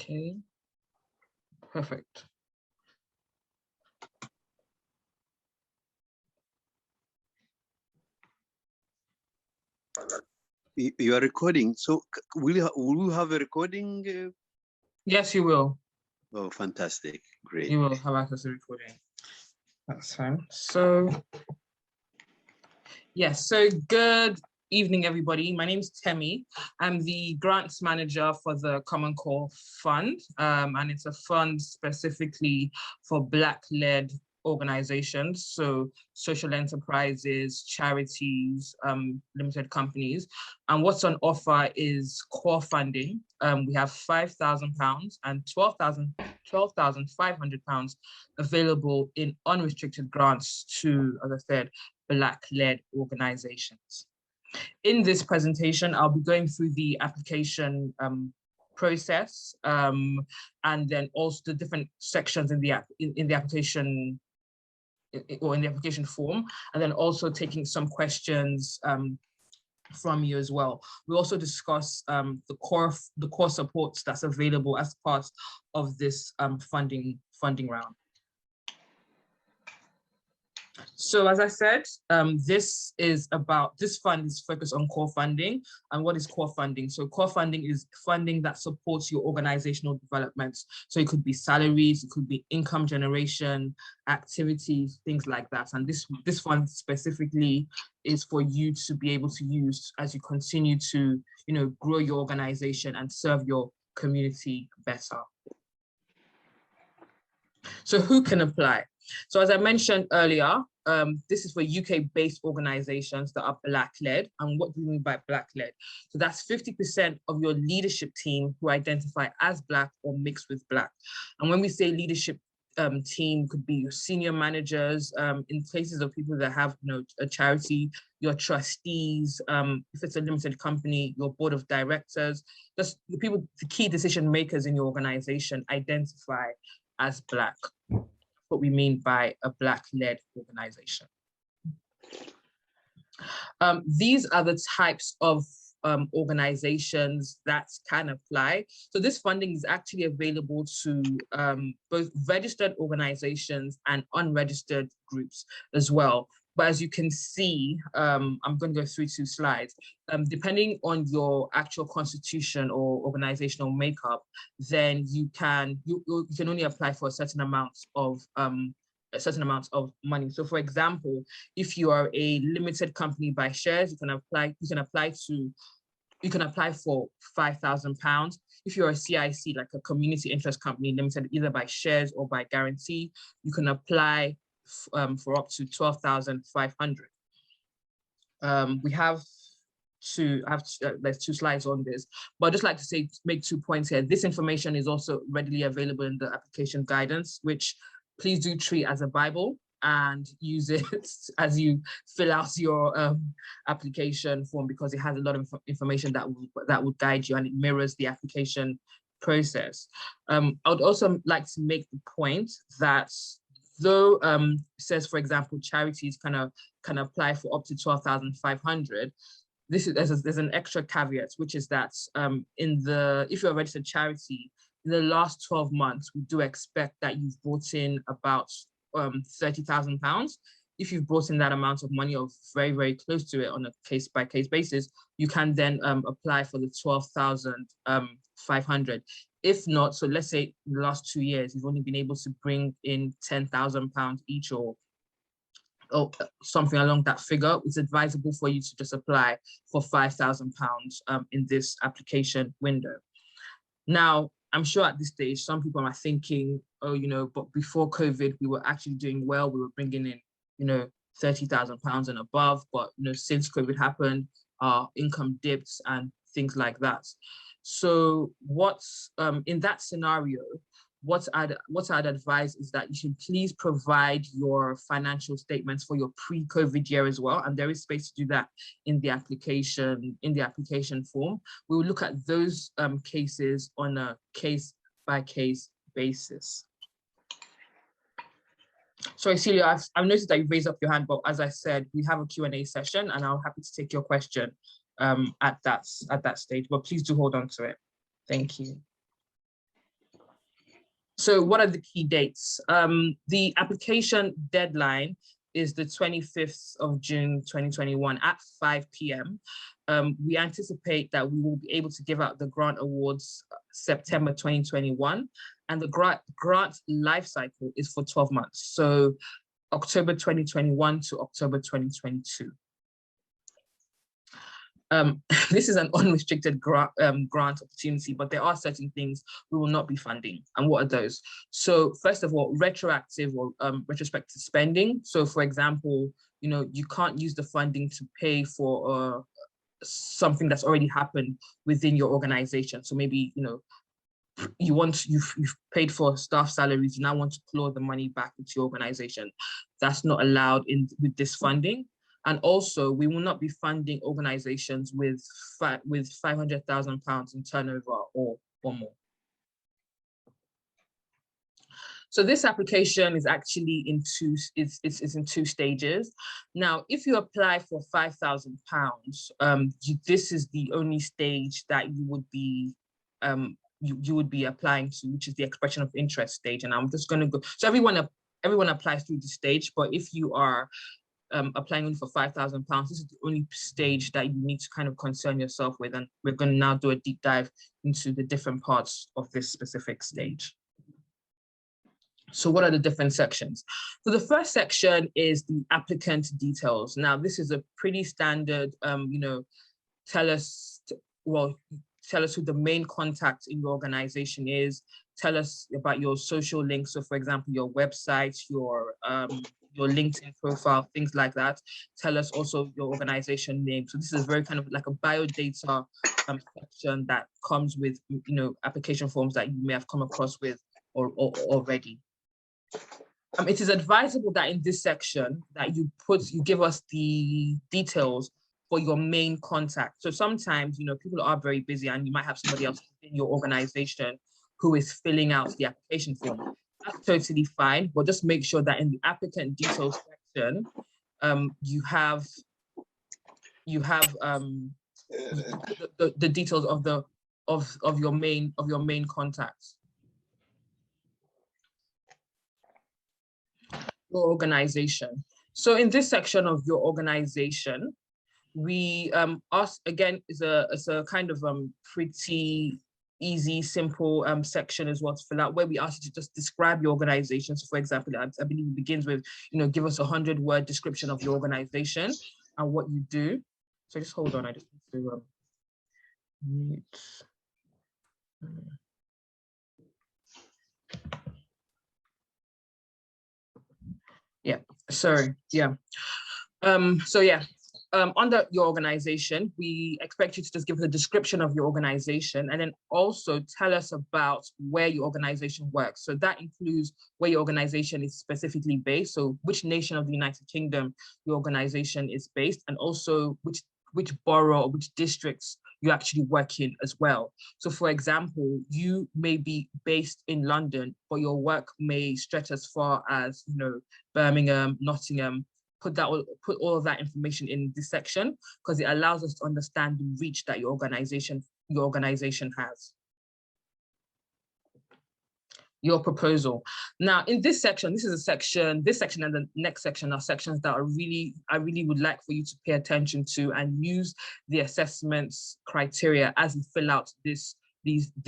Okay, perfect. You are recording, so will you have a recording? Yes, you will. Oh, fantastic. Great. You will have access to recording. That's fine. So, yes, so good evening, everybody. My name is Temi. I'm the grants manager for the Common Core Fund, and it's a fund specifically for Black-led organizations, so social enterprises, charities, limited companies. And what's on offer is core funding. We have £5,000 and £12,500 available in unrestricted grants to, as I said, Black-led organizations. In this presentation, I'll be going through the application process and then also the different sections in the application or in the application form, and then also taking some questions from you as well. We'll also discuss the core supports that's available as part of this funding round. So as I said, this fund is focused on core funding. And what is core funding? So core funding is funding that supports your organizational development. So it could be salaries, it could be income generation, activities, things like that. And this fund specifically is for you to be able to use as you continue to, grow your organization and serve your community better. So who can apply? So as I mentioned earlier, this is for UK-based organizations that are Black-led. And what do we mean by Black-led? So that's 50% of your leadership team who identify as Black or mixed with Black. And when we say leadership team, could be your senior managers, in places of people that have a charity, your trustees, if it's a limited company, your board of directors, just the key decision makers in your organization identify as Black. What we mean by a Black-led organization. These are the types of organizations that can apply. So this funding is actually available to both registered organizations and unregistered groups as well. But as you can see, I'm going to go through 2 slides. Depending on your actual constitution or organizational makeup, then you can only apply for a certain amount of money. So, for example, if you are a limited company by shares, you can apply for £5,000. If you're a CIC, like a community interest company limited either by shares or by guarantee, you can apply for up to 12,500. There's 2 slides on this, but I'd just like to make 2 points here. This information is also readily available in the application guidance, which please do treat as a Bible and use it as you fill out your application form, because it has a lot of information that will guide you, and it mirrors the application process. I would also like to make the point that though it says, for example, charities can apply for up to 12,500, there's an extra caveat, which is that if you're a registered charity, in the last 12 months, we do expect that you've brought in about £30,000. If you've brought in that amount of money, or very, very close to it on a case-by-case basis, you can then apply for the 12,500. If not, so let's say in the last 2 years, you've only been able to bring in £10,000 each or something along that figure, it's advisable for you to just apply for £5,000 in this application window. Now, I'm sure at this stage, some people are thinking, oh, but before COVID, we were actually doing well. We were bringing in, £30,000 and above. But, since COVID happened, our income dipped and things like that. So in that scenario, what I'd advise is that you should please provide your financial statements for your pre-COVID year as well. And there is space to do that in the application form. We will look at those cases on a case-by-case basis. Sorry, Celia, I've noticed that you raised up your hand, but as I said, we have a Q&A session and I'm happy to take your question at that stage, but please do hold on to it. Thank you. So what are the key dates? The application deadline is the 25th of June, 2021 at 5 p.m. We anticipate that we will be able to give out the grant awards September 2021, and the grant life cycle is for 12 months. So October 2021 to October 2022. This is an unrestricted grant opportunity, but there are certain things we will not be funding. And what are those? So first of all, retroactive or retrospective spending. So for example, you can't use the funding to pay for something that's already happened within your organization. So maybe, you've paid for staff salaries, you now want to claw the money back into your organization. That's not allowed with this funding. And also, we will not be funding organizations with 500,000 pounds in turnover or more. So this application is actually in two stages. Now, if you apply for 5,000 pounds, this is the only stage that you would be applying to, which is the expression of interest stage. And I'm just going to go. So everyone applies through this stage, but if you are applying only for 5,000 pounds, this is the only stage that you need to kind of concern yourself with. And we're going to now do a deep dive into the different parts of this specific stage. So what are the different sections? So the first section is the applicant details. Now, this is a pretty standard, tell us who the main contact in your organization is, tell us about your social links. So for example, your website, your LinkedIn profile, things like that. Tell us also your organization name. So this is very kind of like a biodata section that comes with, application forms that you may have come across with already. It is advisable that in this section that you give us the details for your main contact. So sometimes, people are very busy and you might have somebody else in your organization who is filling out the application form. That's totally fine, but just make sure that in the applicant details section, you have the details of your main contacts. Your organization. So in this section of your organization, we ask, again, is a kind of pretty easy, simple section as well to fill out, where we ask you to just describe your organization. So for example, I believe it begins with, give us a 100-word description of your organization and what you do. So just hold on, I just need to mute. Yeah, sorry, yeah. Under your organization, we expect you to just give us a description of your organization and then also tell us about where your organization works. So that includes where your organization is specifically based, so which nation of the United Kingdom your organization is based, and also which borough or which districts you actually work in as well. So for example, you may be based in London, but your work may stretch as far as, Birmingham, Nottingham. Put all of that information in this section because it allows us to understand the reach that your organization has. Your proposal. Now, in this section, this section and the next section are sections that I really would like for you to pay attention to and use the assessments criteria as you fill out this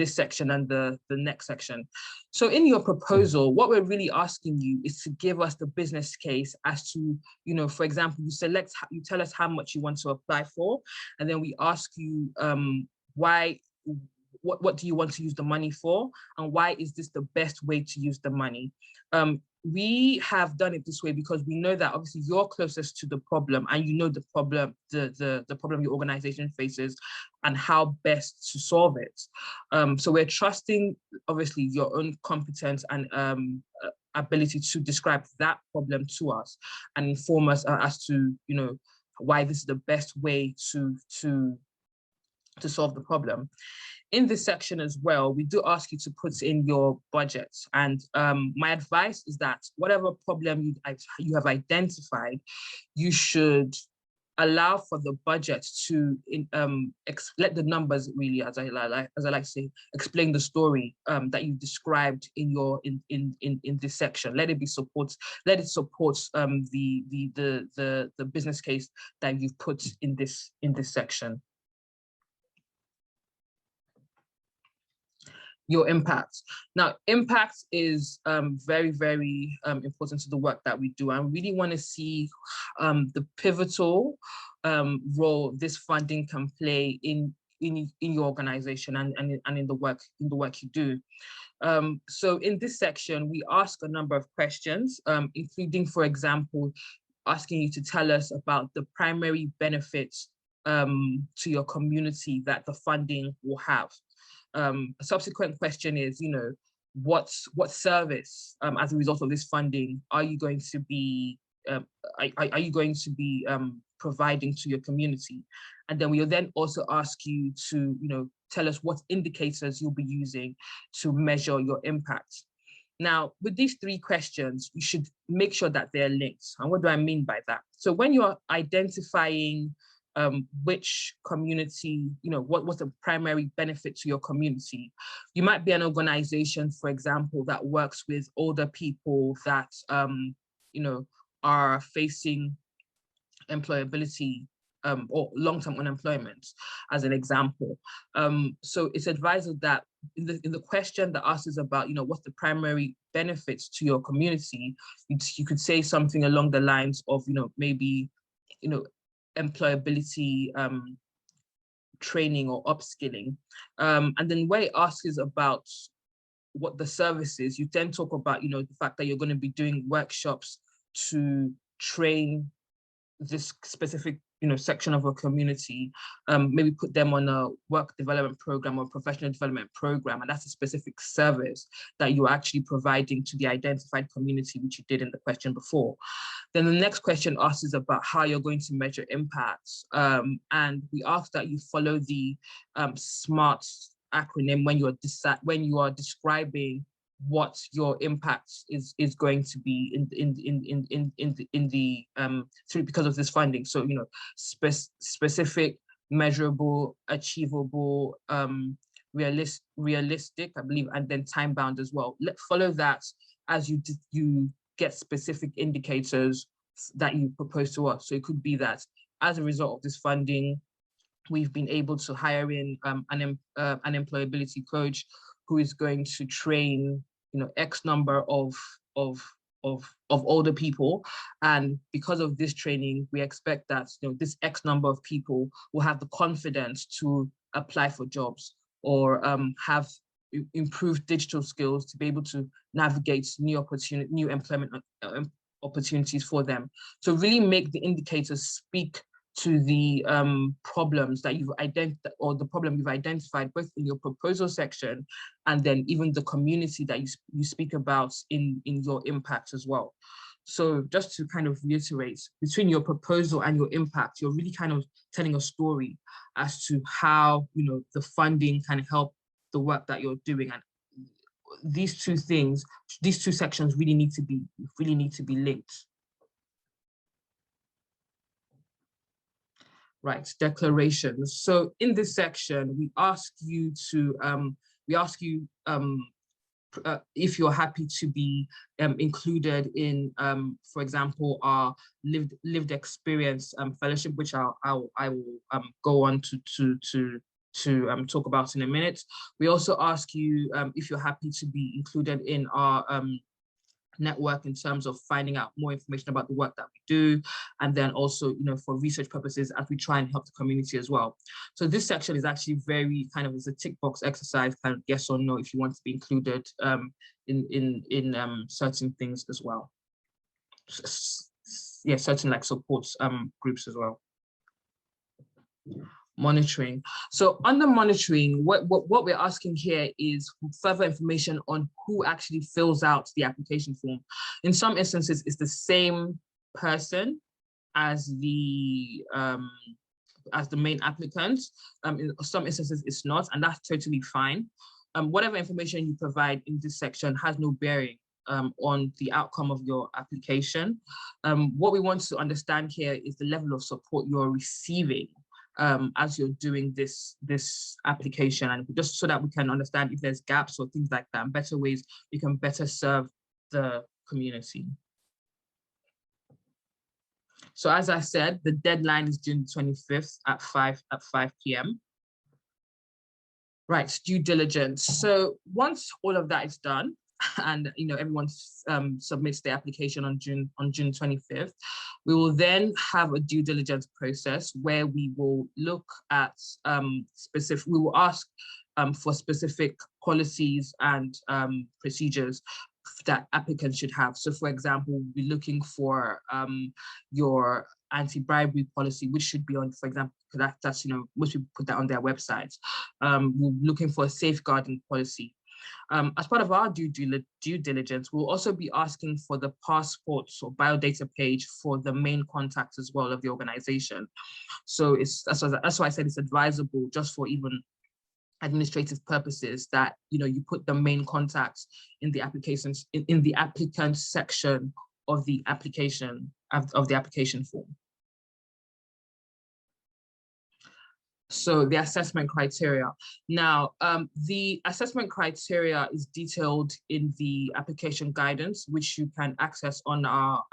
section and the next section. So in your proposal, what we're really asking you is to give us the business case as to, for example, you tell us how much you want to apply for, and then we ask you what do you want to use the money for, and why is this the best way to use the money? We have done it this way because we know that obviously you're closest to the problem and the problem, the problem your organization faces and how best to solve it. So we're trusting obviously your own competence and ability to describe that problem to us and inform us as to, why this is the best way to solve the problem. In this section as well, we do ask you to put in your budget. And my advice is that whatever problem you have identified, you should allow for the budget to let the numbers really, as I like to say, explain the story that you described in your in this section. Let it support the business case that you've put in this section. Your impact. Now, impact is very, very important to the work that we do. I really want to see the pivotal role this funding can play in your organization and in the work you do. So in this section, we ask a number of questions, including, for example, asking you to tell us about the primary benefits to your community that the funding will have. A subsequent question is, what service, as a result of this funding, are you going to be providing to your community? And then we'll then also ask you to, tell us what indicators you'll be using to measure your impact. Now, with these three questions, you should make sure that they're linked. And what do I mean by that? So when you're identifying which community, what's the primary benefit to your community? You might be an organization, for example, that works with older people that, are facing employability or long-term unemployment, as an example. So it's advised that in the question that asks about, what's the primary benefits to your community, you could say something along the lines of, maybe, employability training or upskilling. And then where it asks about what the service is, you then talk about, the fact that you're going to be doing workshops to train this specific section of a community, maybe put them on a work development program or professional development program, and that's a specific service that you're actually providing to the identified community, which you did in the question before. Then the next question asks about how you're going to measure impacts, and we ask that you follow the SMART acronym when you are describing what your impact is going to be because of this funding. So specific, measurable, achievable, realistic, I believe, and then time bound as well. Follow that as you get specific indicators that you propose to us. So it could be that as a result of this funding, we've been able to hire in an employability coach who is going to train X number of older people, and because of this training, we expect that this X number of people will have the confidence to apply for jobs or have improved digital skills to be able to navigate new employment opportunities for them. So really make the indicators speak to the problems that you've identified, or the problem you've identified both in your proposal section and then even the community that you speak about in your impact as well. So just to kind of reiterate, between your proposal and your impact, you're really kind of telling a story as to how the funding can help the work that you're doing. And these two sections really need to be linked. Right, declarations. So in this section, we ask you if you're happy to be included in, for example, our lived experience fellowship, which I will go on to talk about in a minute. We also ask you if you're happy to be included in our network in terms of finding out more information about the work that we do, and then also for research purposes as we try and help the community as well. So this section is actually very kind of, is a tick box exercise, kind of yes or no if you want to be included in certain things as well. Yeah, certain like support groups as well. Monitoring. So under monitoring, what we're asking here is further information on who actually fills out the application form. In some instances, it's the same person as the main applicant. In some instances, it's not, and that's totally fine. Whatever information you provide in this section has no bearing on the outcome of your application. What we want to understand here is the level of support you're receiving as you're doing this application, and just so that we can understand if there's gaps or things like that, and better ways we can better serve the community. So as I said, the deadline is June 25th at 5 p.m. Right, due diligence. So once all of that is done, and everyone submits the application on June 25th, we will then have a due diligence process where we will look at we will ask for specific policies and procedures that applicants should have. So for example, we'll be looking for your anti-bribery policy, which should be on, for example, that's most people put that on their websites. We're looking for a safeguarding policy. As part of our due diligence, we'll also be asking for the passports or biodata page for the main contacts as well of the organization. So that's why I said it's advisable, just for even administrative purposes, that you put the main contacts in the applications in the applicant section of the application form. So the assessment criteria. Now, the assessment criteria is detailed in the application guidance, which you can access on our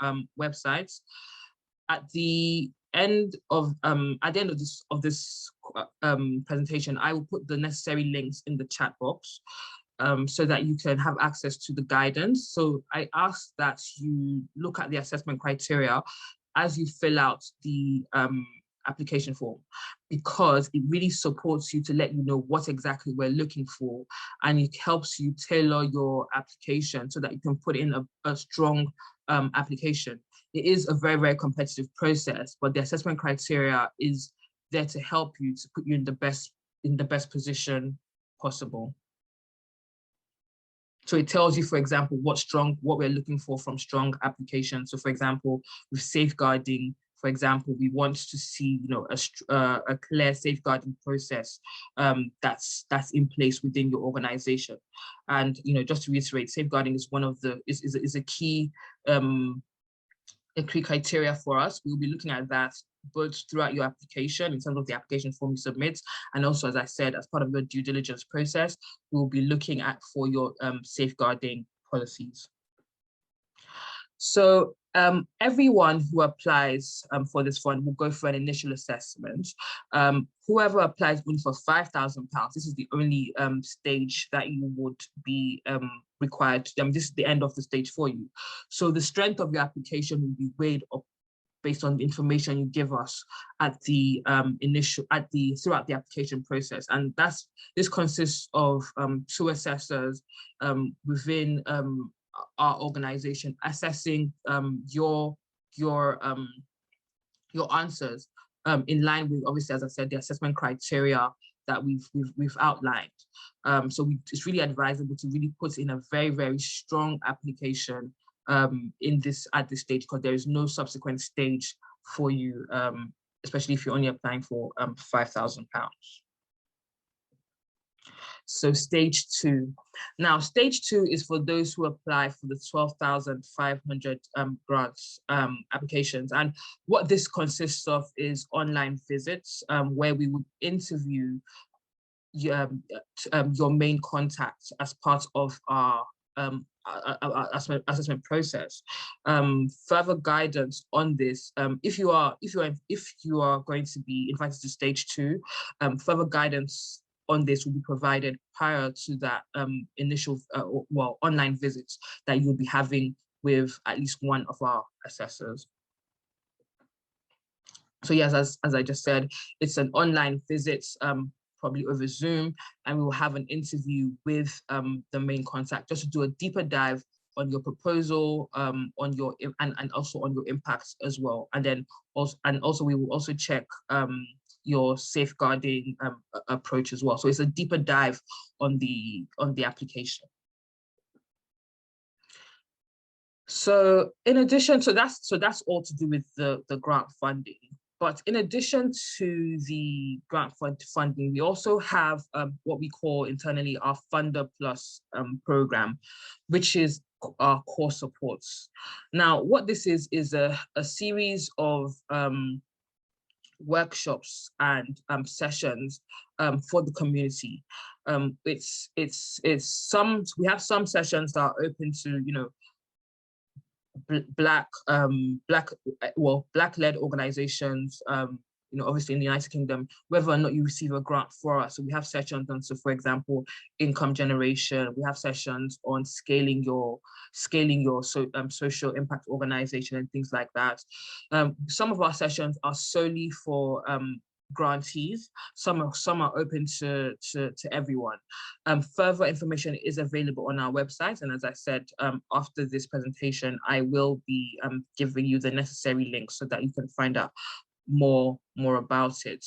websites. At the end of this presentation, I will put the necessary links in the chat box so that you can have access to the guidance. So I ask that you look at the assessment criteria as you fill out the application form, because it really supports you to let you know what exactly we're looking for, and it helps you tailor your application so that you can put in a strong application. It is a very, very competitive process, but the assessment criteria is there to help you, to put you in the best position possible. So it tells you, for example, what we're looking for from strong applications. So for example, with safeguarding, for example, we want to see, a clear safeguarding process that's in place within your organization. And just to reiterate, safeguarding is one of the is a key criteria for us. We'll be looking at that both throughout your application in terms of the application form you submit, and also, as I said, as part of your due diligence process, we'll be looking at for your safeguarding policies. So everyone who applies for this fund will go for an initial assessment. Whoever applies only for £5,000, this is the only stage that you would be required. This is the end of the stage for you. So the strength of your application will be weighed up based on the information you give us at the throughout the application process, and this consists of 2 assessors within our organization assessing your answers in line with, obviously, as I said, the assessment criteria that we've outlined. So it's really advisable to really put in a very, very strong application at this stage, because there is no subsequent stage for you, especially if you're only applying for £5,000. So stage 2. Now, stage 2 is for those who apply for the 12,500 grants applications. And what this consists of is online visits where we would interview your main contacts as part of our assessment process. Further guidance on this, if you are going to be invited to stage 2, further guidance on this will be provided prior to that initial online visits that you'll be having with at least one of our assessors. So yes, as I just said, it's an online visit, probably over Zoom, and we will have an interview with the main contact just to do a deeper dive on your proposal, on your and also on your impacts as well. And then also we will also check your safeguarding approach as well. So it's a deeper dive on the application. So in addition, so that's all to do with the grant funding. But in addition to the grant funding, we also have what we call internally our Funder Plus program, which is our core supports. Now, what this is a series of workshops and sessions for the community. We have some sessions that are open to, you know, Black-led organizations, you know, obviously in the United Kingdom, whether or not you receive a grant for us. So we have sessions on, so for example, income generation. We have sessions on scaling your social impact organization and things like that. Some of our sessions are solely for grantees. Some are open to everyone. Further information is available on our website, and as I said, after this presentation, I will be giving you the necessary links so that you can find out more about it.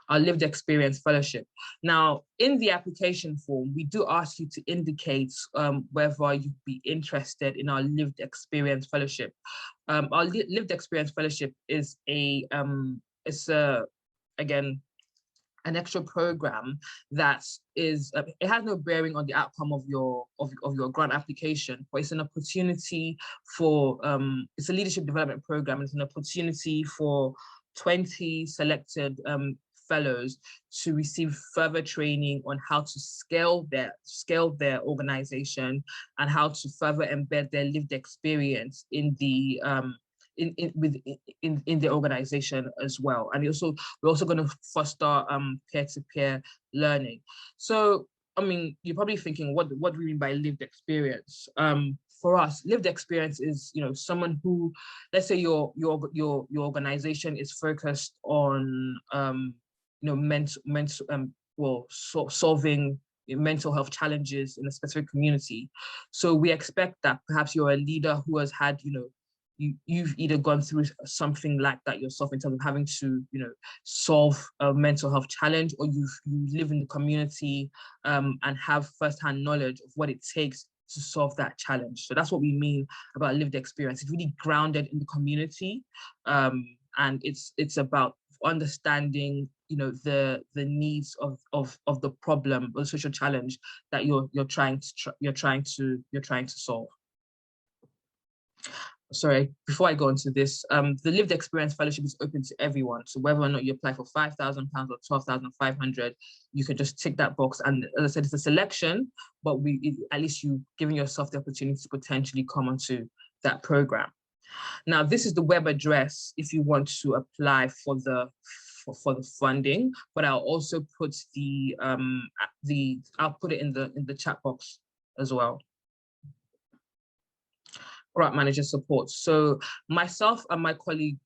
Our lived experience fellowship. Now, in the application form, we do ask you to indicate whether you'd be interested in our lived experience fellowship. Our lived experience fellowship is again, an extra program that is, it has no bearing on the outcome of your grant application, but it's an opportunity for, it's a leadership development program. It's an opportunity for 20 selected fellows to receive further training on how to scale their organization and how to further embed their lived experience in the in the organization as well. And we're also going to foster peer-to-peer learning. So, I mean, you're probably thinking, what do we mean by lived experience? For us, lived experience is, you know, someone who, let's say your organization is focused on, you know, solving mental health challenges in a specific community. So we expect that perhaps you're a leader who has had, you know, you've either gone through something like that yourself in terms of having to, you know, solve a mental health challenge, or you live in the community and have firsthand knowledge of what it takes to solve that challenge. So that's what we mean about lived experience. It's really grounded in the community, and it's about understanding, you know, the needs of the problem or the social challenge that you're trying to solve. Sorry, before I go into this, the lived experience fellowship is open to everyone. So whether or not you apply for £5,000 or 12,500, you can just tick that box. And as I said, it's a selection, but at least you've given yourself the opportunity to potentially come onto that program. Now, this is the web address if you want to apply for the funding, but I'll also put I'll put it in the chat box as well. Grant manager support. So myself and my colleague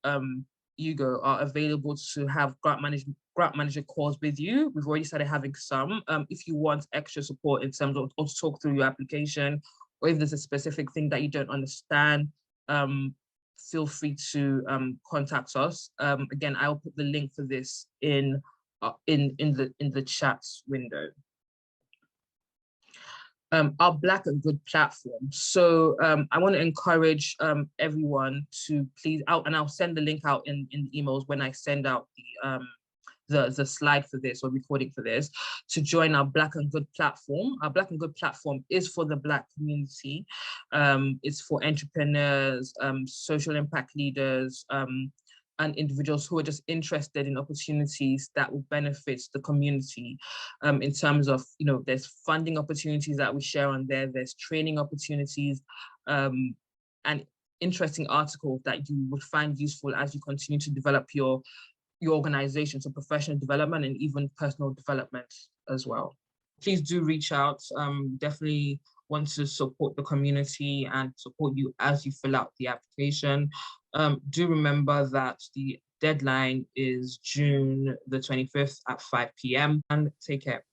Hugo are available to have grant manager calls with you. We've already started having some. If you want extra support in terms of to talk through your application, or if there's a specific thing that you don't understand, feel free to contact us. Again, I'll put the link for this in the chat window. Our Black and Good platform. So I want to encourage everyone to please and I'll send the link out in emails when I send out the slide for this or recording for this, to join our Black and Good platform. Our Black and Good platform is for the Black community. It's for entrepreneurs, social impact leaders, and individuals who are just interested in opportunities that will benefit the community, in terms of, you know, there's funding opportunities that we share on there, there's training opportunities, and interesting articles that you would find useful as you continue to develop your organization, so professional development and even personal development as well. Please do reach out. Definitely want to support the community and support you as you fill out the application. Do remember that the deadline is June the 25th at 5 p.m. and take care.